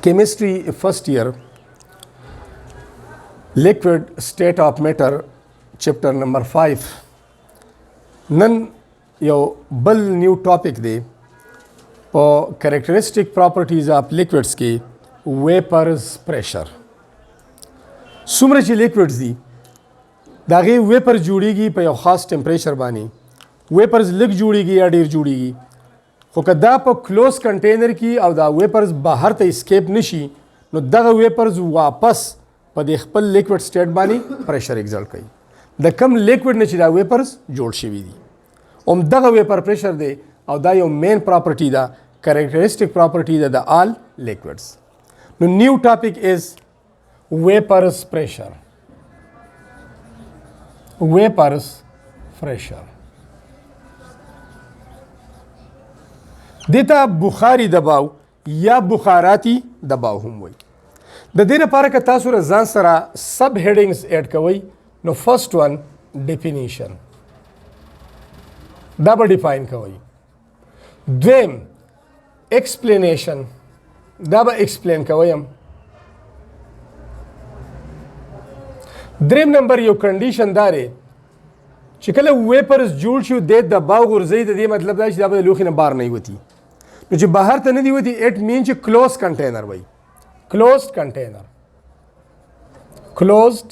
Chemistry first year, liquid state of matter, chapter number 5. Nan yo bal new topic de for characteristic properties of liquids ki vapors pressure. څومره چې liquids دي د هغې ویپر جوړیږي په یو خاص ټمپریچر باندې. ویپرز لږ جوړیږي یا ډیر جوړیږي، خو که دا په کلوز کنټینر کې او دا ویپرز بهر ته اسکیپ نشي نو دغه ویپرز واپس په د خپل لیکوډ سټیټ باندې پریشر ایگزرټ کوي. د کم لیکوډ نه چې دا ویپرز جوړ شوي دي همدغه ویپر پریشر دی او دا یو مین پراپرټي ده، کریکټریسټیک پراپرټي ده د آل لیکوډز. نو نیو ټاپک از vapors pressure. Vapors pressure. دیتا بخاري دباو یا بخاراتی دباو هم وي. د دې لپاره که تاسو ځان سره سب هیډینګز اډ کوئ نو فرست ون ډیفینیشن دا به ډیفاین کوئ. دویم ایکسپلینیشن دا به ایکسپلین کوئ. دریم نمبر یو کنډیشن دا دی چې کله ویپرز جوړ شي د دباو غورځوي، د دې مطلب دا چې دا به د لوښي نه بهر نه وتي. نو چې بهر ته نه دي وتي اټ مین چې کلوز کنټینر وایي. کلوزد کنټینر، کلوزد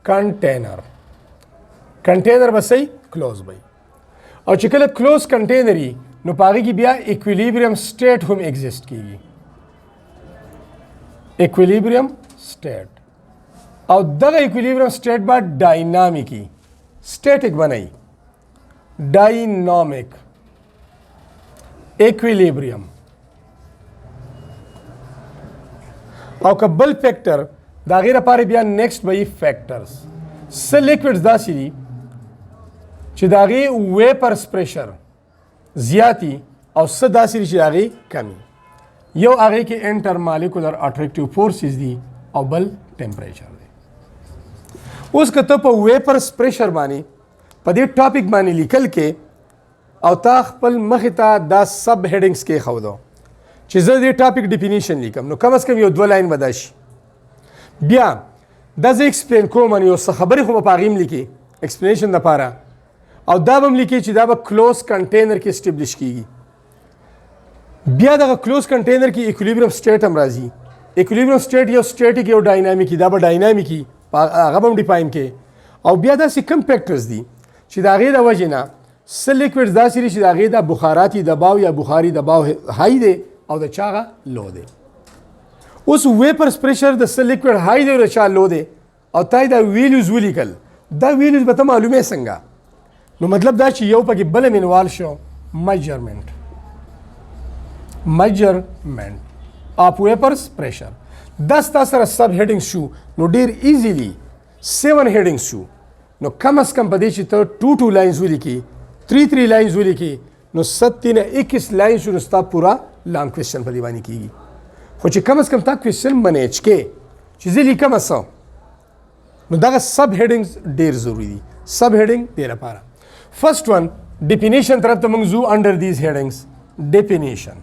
کنټینر، کنټینر به صحیح کلوز وایي. او چې کله کلوز کنټینر وي نو په هغې کې بیا ایکویلیبریم سټیټ هم ایگزسټ کیږي. ایکویلیبریم سټیټ او دغه ایکویلیبریم سټیټ به ډاینامیکي سټیټک بنئ. ډاینامیک ایکویلیبریم او که بل فیکټر د هغې لپاره بیا نیکسټ به وي فیکټرز. څه لیکوډز داسې دي چې د هغې ویپرس پریشر زیاتی او څه داسې دي چې د هغې کمي. یو هغې کې انټر مالیکولر اټریکټیو فورسز دي او بل ټمپریچر دی. اوس که ته په ویپرس پریشر باندې په دې ټاپک باندې لیکل کې او تا خپل مخې ته دا سب هیډینګز کېښودو چې زه دې ټاپک ډیفینیشن لیکم نو کم از کم یو 2 لاین به دا شي. بیا دا زه ایکسپلین کوم یو څه خبرې خو به په هغې هم لیکې ایکسپلینیشن دپاره او دا به هم لیکې چې دا به کلوز کنټینر کې اسټبلیش کېږي. بیا دغه کلوز کنټینر کې ایکولیبریم سټیټ هم راځي. ایکولیبریم سټیټ یو سټیټیک یو ډاینامیکي، دا به ډاینامیکي هغه به هم ډیفاین کې. او بیا داسې کم فیکټرز دي چې د هغې د وجې نه څه لیکوډز داسې دي چې د هغې دا بخاراتي دباو یا بخاري دباو های دی او د چا هغه لو دی. اوس ویپرس پریشر د څه لیکوډ های دی او د چا لو دی او تا یې دا ویلیوز ولیکل. دا ویلیوز به ته معلومې څنګه؟ نو مطلب دا چې یو پکې بل منوال شو میجرمنټ اف ویپرس پریشر. دا ستا سره سب هیډینګ شو نو ډیر ایزیلی 7 هیډینګ شو. نو کم از کم په دې چې ته 2 لاینز ولیکې 3 لاینز ولیکې نو 7 نه 21 لاین شو نو ستا پورا لانګ کوېسچن په دې باندې کېږي. خو چې کم از کم تا کوېسچن منیج کې چې زه لیکم څه نو دغه سب هیډینګز ډیر ضروري دي. سب هیډینګ دې لپاره فرست ون ډیفینیشن طرف ته موږ ځو انډر دیز هیډینګز. ډیفینیشن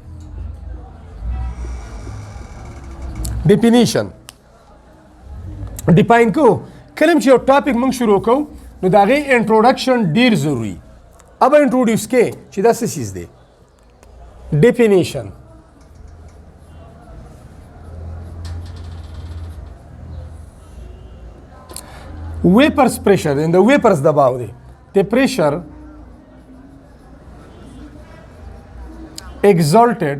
ډیفاین کو. کله چې یو ټاپک موږ شروع کوو نو د هغې انټروډکشن ډیر ضروري. اب انټروډیوس کې چې دا څه چیز دی. ډیفینیشن ویپرس پریشر دی، د ویپرس دباو دی. د پریشر exalted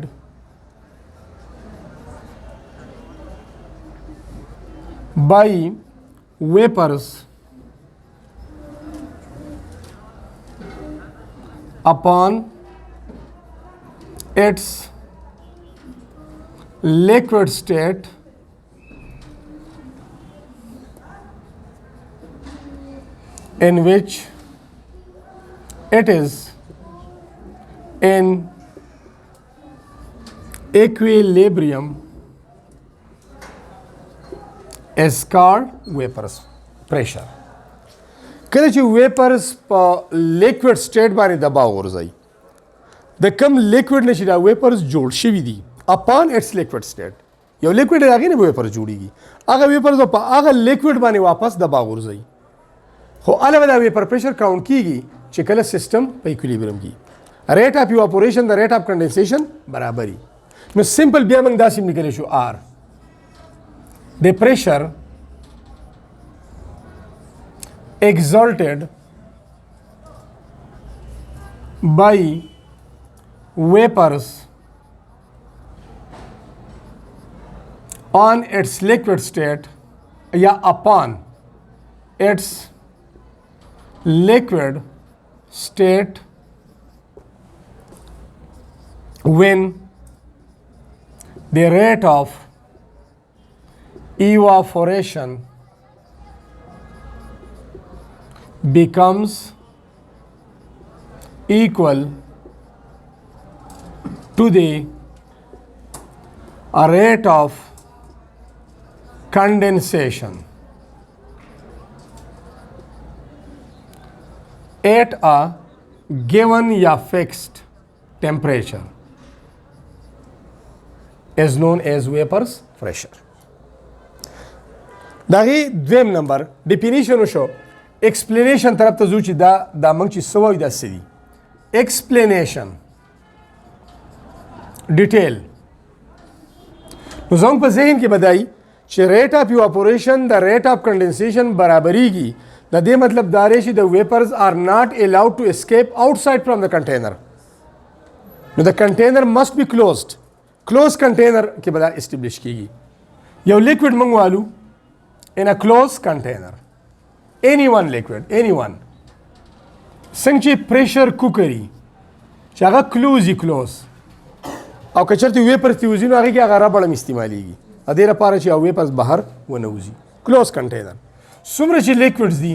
by vapors upon its liquid state in which it is in equilibrium is called vapors pressure. کله چې ویپرز په لیکوډ سټیټ باندې دباو غورځوي د کم لیکوډ نه چې دا ویپرز جوړ شوي دي اپان اټس لیکوډ سټیټ یو لیکوډ د هغې نه به ویپر جوړېږي هغه ویپرز په هغه لیکوډ باندې واپس دباو غورځوي خو هله به دا ویپر پریشر کاونټ کیږي چې کله سیسټم په ایکولیبرم کې ریټ اف ایواپوریشن د ریټ اف کنډنسیشن برابري نو سمپل بیا موږ داسې لیکلی شو آر د پریشر exerted by vapors on its liquid state या upon its liquid state when the rate of evaporation becomes equal to the rate of condensation at a given या fixed temperature is known as vapors pressure. داغي دویم نمبر definition شو explanation طرف ته ځو چې دا موږ چې څه وایو دا څه دي explanation detail نو زموږ په ذهن کې بدایي چې ریټ اف ایواپوریشن د ریټ اف کنډنسیشن برابریږي د دې مطلب دا دی چې د ویپرز آر ناٹ الاؤڈ ټو اسکیپ آؤټساید فرام د کنټینر نو د کنټینر مسٹ بی کلوزډ کلوز کنټینر کې به دا اسټبلیش کیږي یو لیکوډ موږ والو in a closed container any one liquid any one څنګه چې پریشر کوکري چې هغه کلوزي کلوز او که چېرته ویپرز ته وځي نو هغې کې هغه ربړ هم استعمالیږي د دې لپاره چې ویپرز بهر ونه وځي کلوز کنټینر څومره چې لیکوډز دي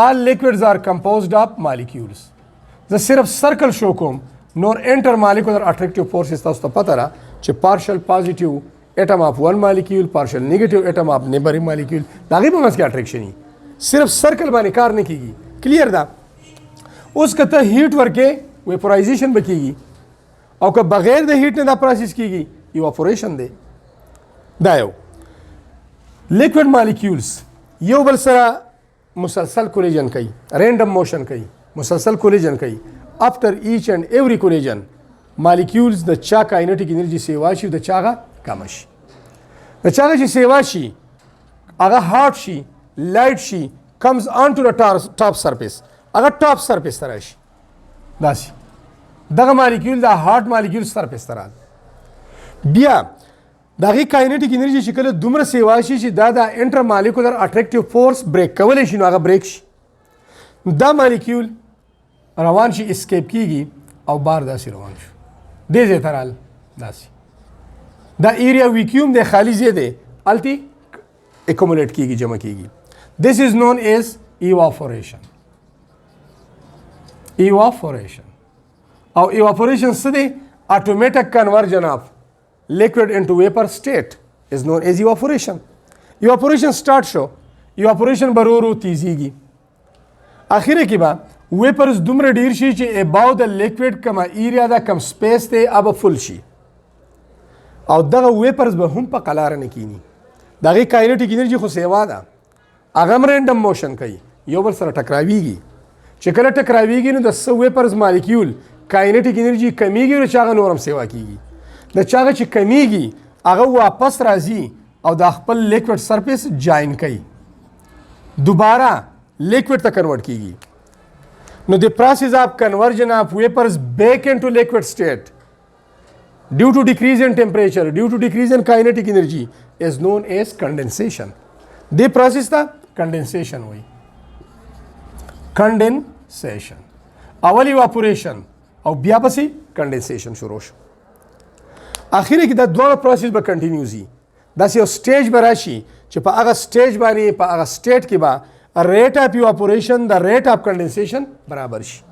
all liquids are composed of molecules زه صرف سرکل شو کوم نور انټر مالیکولر اټریکټیو فورسز تاسو ته پته ده چې پارشل پازیټیو atom of one molecule partial negative atom of neighboring molecule دا غي په منځ کې اټریکشن صرف سرکل باندې کار نه کیږي کلیر ده اوس کته هیټ ورکه ویپورایزیشن بکیږي او که بغیر د هیټ نه دا پروسس کیږي ایواپوریشن دی دا یو لیکوډ مالیکولز یو بل سره مسلسل کولیجن کوي رینډم موشن کوي مسلسل کولیجن کوي after each and every collision molecules د چا کاینټیک انرژي سیوا شي د چاغه کم شي د چاغه چې سیوا شي هغه هارد شي لایټ شي comes onto the top surface هغه ټاپ سرفیس ته راشي داسې دغه مالیکول د هارد مالیکول سرفیس ته راځي بیا د هغې کاینټیک انرژي چې کله دومره سیوا شي چې دا د انټر مالیکولر اټریکټیو فورس بریک کولی شي نو هغه بریک شي دا مالیکول روان شي اسکیپ کیږي او بار داسې روان شو دې ځای ته رال داسې دا ایریا ویکیوم د خالی ځای دی هلتې اکومولیټ کیږي جمع کیږي this is known as evaporation evaporation او evaporation څه دی automatic conversion of liquid into vapor state is known as evaporation evaporation start شو evaporation برورو تیزیږي اخیره کې به ویپرز دومره ډیر شي چې اباو د لیکوډ کما ایریا دا کم سپیس ته اب فل شي او دغه ویپرز به هم په قلاره نه کینی دغه کاینټیک انرژي خو سیوا ده هغه رینډم موشن کوي یو بل سره ټکراویږي چې کله ټکراویږي نو د سو ویپرز مالیکول کاینټیک انرژي کمیږي او چاغه نورم سیوا کیږي د چاغه چې کمیږي هغه واپس راځي او د خپل لیکوډ سرفیس جاین کوي دوباره لیکوډ ته کنورټ کیږي Now the process of conversion of vapors back into liquid state due to decrease in temperature, due to decrease in kinetic energy is known as condensation. The process था condensation हुई. Condensation. अवल evaporation और बया पसी condensation शुरू शो. आखिरी की दा दोनों process बा continue ज़ी. दा से stage बराशी चे पा आगा stage बानी पा आगा state की बा rate of evaporation the rate of condensation برابر شي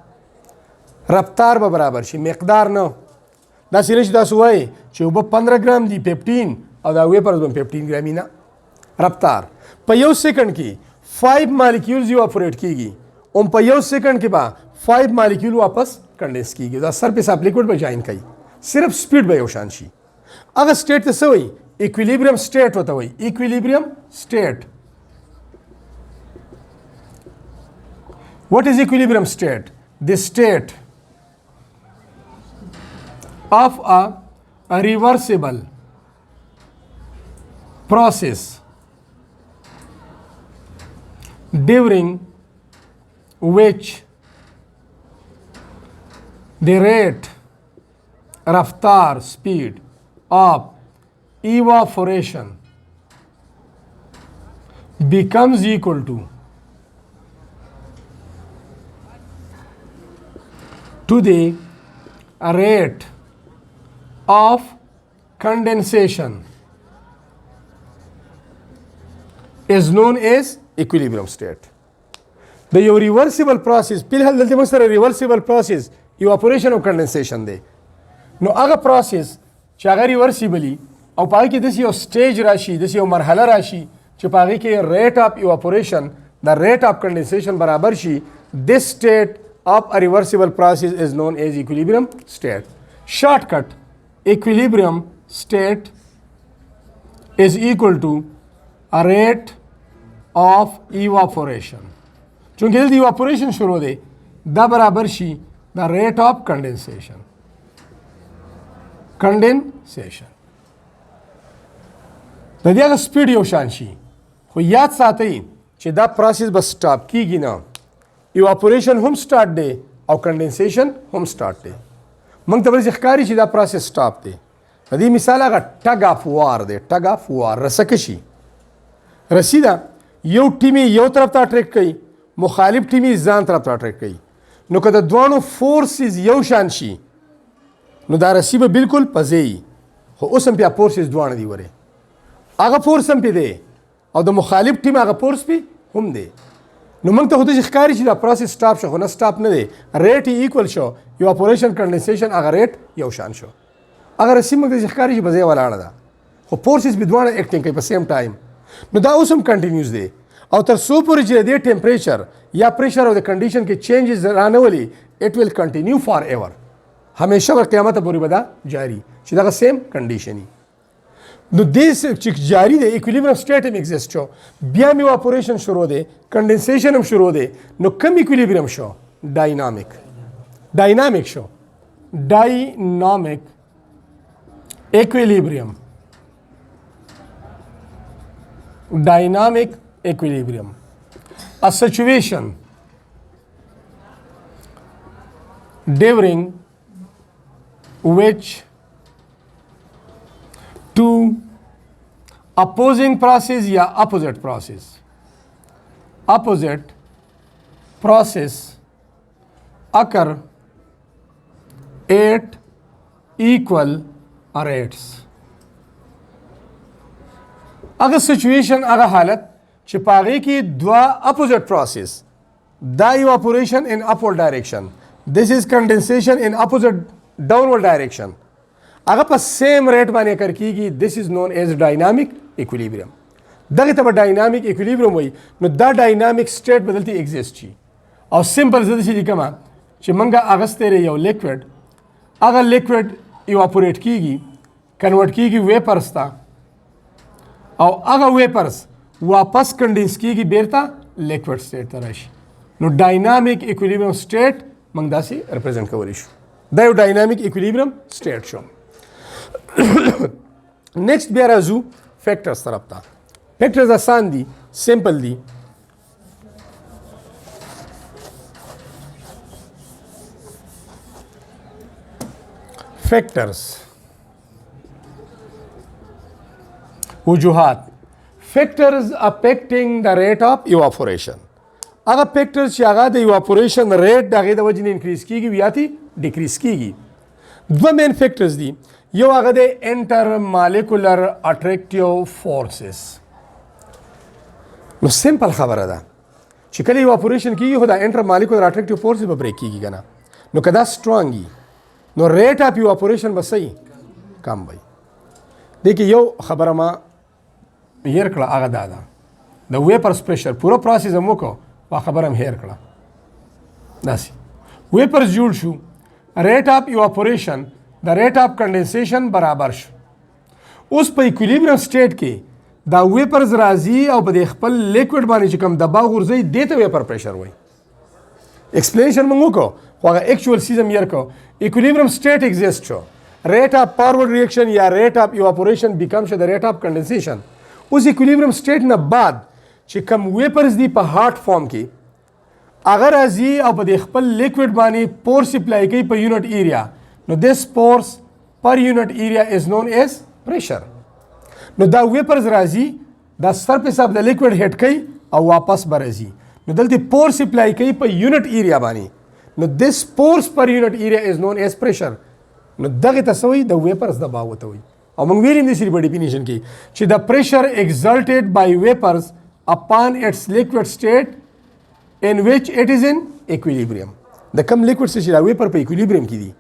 رفتار به برابر شي مقدار نه دا سینه چې تاسو وایي چې اوبه 15 ګرام دي 15 او دا ویپرز به 15 ګرامي نه رفتار په یو سیکنډ کې 5 مالیکولز ایواپوریټ کیږي اوم په یو سیکنډ کې به 5 مالیکول واپس کنډنس کیږي دا سرفیس اپ لیکوډ به جاین کوي صرف سپیډ به یو شان شي هغه سټیټ ته څه وایي equilibrium state होता है equilibrium state. What is equilibrium state? The state of a reversible process during which the rate, raftar, speed of evaporation becomes equal to the rate of condensation is known as equilibrium state. The reversible process फिलहाल दलते में sir reversible process evaporation or condensation they know अगर process चाहे reversibly او پای کې د یو سټیج راشي د یو مرحله راشي چې پای کې ریټ اف ایواپوریشن د ریټ اف کنډنسیشن برابر شي this state of a reversible process is known as equilibrium state. Shortcut equilibrium state is equal to a rate of evaporation. چونکه دلته evaporation شروع دی دا برابر شي د rate of condensation. د دې هغه سپیډ یو شان شي خو یاد ساتئ چې دا پروسس به سټاپ کیږي نه ایواپوریشن هم سټارټ دی او کنډنسیشن هم سټارټ دی موږ ته ورځ ښکاري چې دا پروسس سټاپ دی د دې مثال هغه ټګ اف وار دی ټګ اف وار رسکشي رسیدا یو ټیمي یو طرف ته اټریکټ کوي مخالف ټیمي ځان طرف ته اټریکټ کوي نو که د دوانو فورسز یو شان شي نو دا رسی به بالکل پځي خو اوس هم بیا فورسز دوانه دی وره هغه فورس هم پې دی او د مخالف ټیم هغه فورس پې هم دی نو موږ ته خو داسې ښکاري چې دا پروسس سټاپ شو خو نه سټاپ نه دی ریټ یې ایکول شو ایواپوریشن کنډنسیشن هغه ریټ یو شان شو هغه رسي موږ ته داسې ښکاري چې په ځای ولاړه ده خو فورسز به دواړه ایکټینګ کوي په سیم ټایم نو دا اوس هم کنټینیوس دی او تر څو پورې چې د دې ټمپریچر یا پریشر او د کنډیشن کې چینجز رانه ولي اټ ویل کنټینیو فار ایور همیشه ور قیامت پورې به دا جاری چې دغه سیم کنډیشن وي نو دې چې جاری دی ایکویلیبریم سټیټ هم ایگزیسټ شو بیا هم ایواپوریشن شروع دی کنډنسیشن هم شروع دی نو کم ایکویلیبریم شو ډاینامیک شو ډاینامیک equilibrium dynamic equilibrium a situation during which two opposing process या opposite process occur at equal rates. अगर सिचुएशन अगर हालत چې پاغې کې دوا opposite process دا evaporation in upward direction this is condensation in opposite downward direction هغه په same rate باندې کار کیږي this is known as dynamic equilibrium دغه ته dynamic equilibrium وایي نو دا dynamic state بدلتي exist شي او simple زده شي کومه چې منګه اغستره یو liquid هغه liquid evaporate کیږي convert کیږي vapors ته او هغه vapors واپس کنډنس کیږي بیرته لیکوډ سټیټ ته راشي نو ډاینامیک ایکویلیبریم سټیټ موږ داسې ریپرزینټ کولی شو دا یو ډاینامیک ایکویلیبریم سټیټ شو نیکسٹ بیا راځو فیکټرز طرف ته فیکټرز آسان دي سمپل دي فیکټرز وجوهات factors affecting the rate of evaporation هغه factors چې هغه د evaporation rate دغه د وجې نه انکریز کیږي یا تی ډیکریز کیږي دوه مین factors دي یو هغه د intermolecular attractive forces نو سمپل خبره ده چې کله evaporation کیږي خو د intermolecular attractive forces به بریک کیږي کنه نو کدا strong نو rate of evaporation به صحیح کم وي دغه یو خبره ما هیر کړه هغه دا د ویپرز پریشر پوره پروسس هم وکړو وا خبره هم هیر کړه داسې ویپرز جوړ شو ریټ اف ایواپوریشن د ریټ اف کنډنسیشن برابر شو اوس په ایکویلیبریم سټیټ کې دا ویپرز راځي او په دې خپل لیکوډ باندې چې کوم دباو غورځي دې ته ویپر پریشر وایي ایکسپلینیشن موږ وکړو خو هغه ایکچوال سیزم یې وکړو ایکویلیبریم سټیټ ایگزیسټ شو ریټ اف فارورډ ریاکشن یا ریټ اف ایواپوریشن بیکم شو د ریټ اف کنډنسیشن اوس ایکویلیبریم سټیټ نه بعد چې کوم ویپرز دي په هارټ فارم کې هغه راځي او په دې خپل لیکوډ باندې پورس اپلای کوي په یونټ ایریا نو دس پورس پر یونټ ایریا از نون ایز پریشر نو دا ویپرز راځي دا سرفیس اف د لیکوډ هټ کوي او واپس به راځي نو دلته پورس اپلای کوي په یونټ ایریا باندې نو دس پورس پر یونټ ایریا از نون ایز پریشر نو دغه تسوي د ویپرز د باو ته وي او موږ ویلیم د سری په ډیفینیشن کې چې د پریشر exerted by vapors upon its liquid state in which it is in equilibrium د کوم لیکوډ چې دا ویپر په ایکویلیبریم کې دي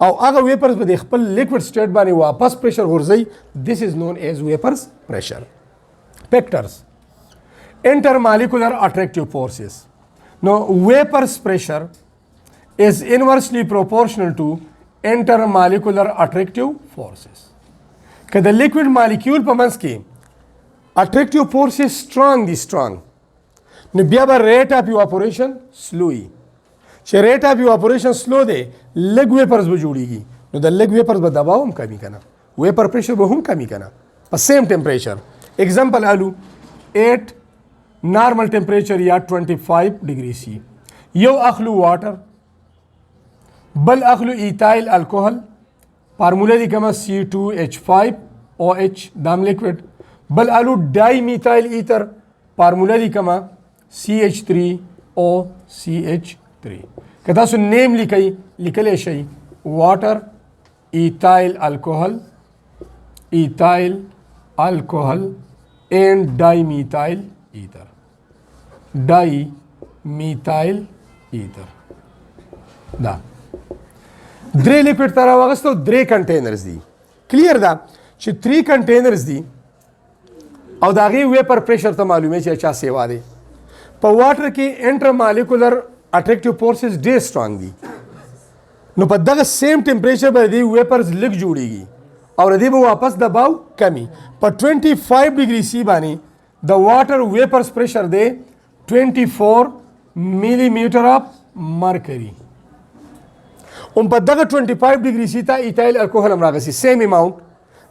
او هغه ویپرز په خپل لیکوډ سټیټ باندې واپس پریشر غورځي this is known as vapors pressure factors intermolecular attractive forces now vapors pressure is inversely proportional to intermolecular attractive forces که د لیکوډ مالیکول په منځ کې اټریکټیو فورسز سترانګ دي سترانګ نو بیا به ریټ اف ایواپوریشن سلو وي چې ریټ اف ایواپوریشن سلو دی لږ ویپرز به جوړیږي نو د لږ ویپرز به دباو هم کمی کنه ویپر پریشر به هم کمی کنه په سیم ټمپریچر ایگزامپل الو 8 نارمل ټمپریچر یا 25 ډیګري سی یو اخلو واټر بل اخلو ایتایل الکوهل فارمولا دی کما C2H5OH دام لیکوډ بل الو ډای میتایل ایتر فارمولا دی کما CH3OCH3 که تاسو نیم لیکلی شئ واټر ایتایل الکوهل اینڈ ډای میتایل ایتر دا درې لیکوډ ته راوغستو درې کنټینرز دي کلیر ده چې 3 کنټینرز دي او د هغې ویپر پریشر ته معلومې چې چا سیوا دی په واټر کې انټرمالیکولر اټریکټیو فورسز ډېر سټرانګ دي نو په دغه سیم ټمپریچر به د دې ویپرز لږ جوړیږي او د دې به واپس دباو کمی په 25 ډیګري سی باندې د واټر ویپرز پریشر دی 24 ملي میټر اف مرکري هم په دغه 25 ډیګري سی ته ایتایل الکوهل هم راغسي سیم اماونټ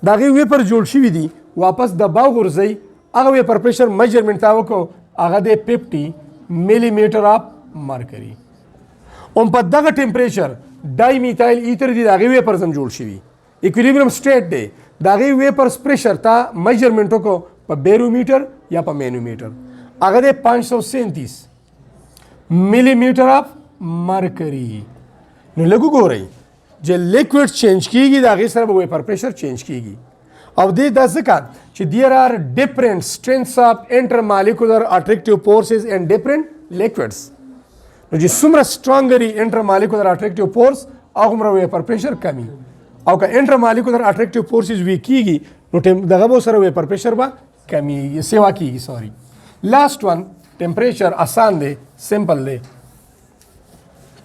د هغې ویپر جوړ شوي دي واپس دباو غورځئ هغه ویپر پریشر میجرمنټ تا وکړو هغه دی 50 ملي میټر اف مرکري هم په دغه ټمپریچر ډای میتایل ایتر دي د هغې ویپرز هم جوړ شوي ایکویلیبریم سټیټ دی د هغې ویپرز پریشر ته میجرمنټ وکړو په بیرومیټر یا په مینومیټر هغه دی 537 ملي میټر اف مرکري نو لږ وګورئ چې لیکوډ چینج کیږي د هغې سره به ویپر پریشر چینج کیږي او دې دا ځکه چې دیر آر ډفرنٹ strengths of intermolecular attractive forces and different liquids نو چې څومره سترانګ وي انټرمالیکولر اټریکټیو فورس هغومره ویپر پریشر کمی او که انټرمالیکولر اټریکټیو فورسز ویک کیږي نو دغه به سره ویپر پریشر به کمیږي سیوا کیږي سوري لاست ون ټمپریچر آسان دی سمپل دی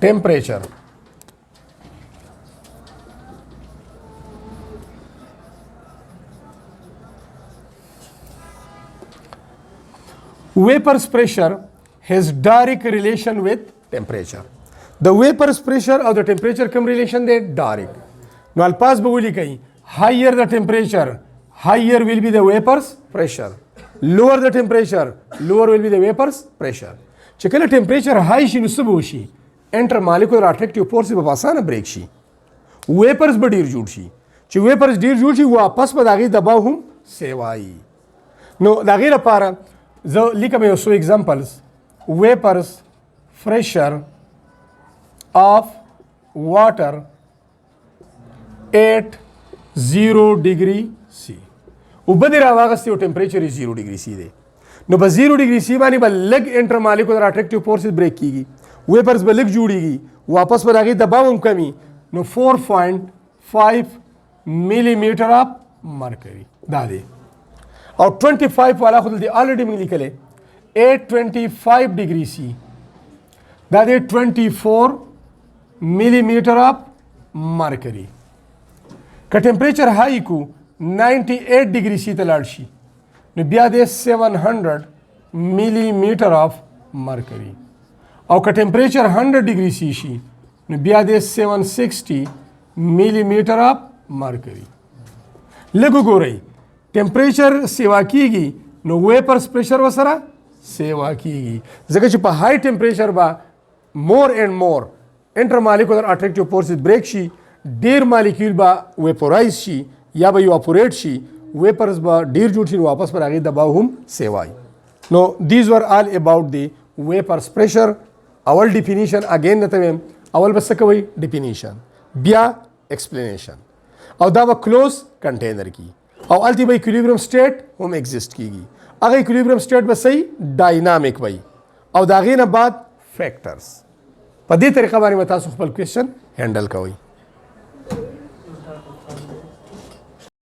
ټمپریچر Vapor's pressure has direct relation with temperature. The vapor's pressure or the temperature come relation they direct. Now alpaz به ولیکئ higher the temperature, higher will be the vapor's pressure. Lower the temperature, lower will be the vapor's pressure. چې کله temperature high شي نو څه به وشي intermolecular attractive force به په اسانه بریک شي vapors به ډیر جوړ شي چې vapors ډیر جوړ شي واپس به د هغې دباو هم سیوایي نو د هغې لپاره زه لیکم یو څو examples vapors pressure of water at 0 degree C اوبه دې راواغستې او ټمپریچر یې 0 degree C دی نو په 0 degree C باندې به لږ انټرمالیکولر اټریکټیو فورسز بریک کیږي ویپرز به لږ جوړیږي واپس به د هغې دباو هم کمي نو 4.5 ملي میټر اف مرکري دا دی او 25 والا خو دلته الریډي موږ لیکلی 825 ډیګري سی دا دی 24 ملي میټر اف مرکری. که ټمپریچر هائی کو 98 ډیګري سی ته لاړ شي نو بیا دی 700 ملي میټر اف مرکری. او که ټمپریچر 100 ډیګري سی شي نو بیا دی 760 ملي میټر اف مرکری. لږ ګورئ ټمپریچر سیوا کیږي نو ویپرز پریشر وسره سیوا کیږي ځکه چې په هائی ټمپریچر به مور اینڈ مور انټر مالیکولر اټریکټیو فورسز بریک شي، ډیر مالیکول به ویپورایز شي یا به ایواپوریټ شي، ویپرز به ډیر جوړ شي نو واپس پر هغې دباو هم سیوای. نو دیز ور آل اباؤٹ دی ویپرز پریشر. اول ډیفینیشن اگین درته وایم، اول به څه کوئ ډیفینیشن، بیا ایکسپلینیشن، او دا به کلوز کنټینر کی او التی به ایکولیبریم سټیټ هم ایگزیسٹ کیږي. هغه ایکولیبریم سټیټ به صحیح ډاینامیک وي او د هغې نه بعد فیکټرز. په دې طریقه باندې به تاسو خپل کوېسچن هینډل کوئ.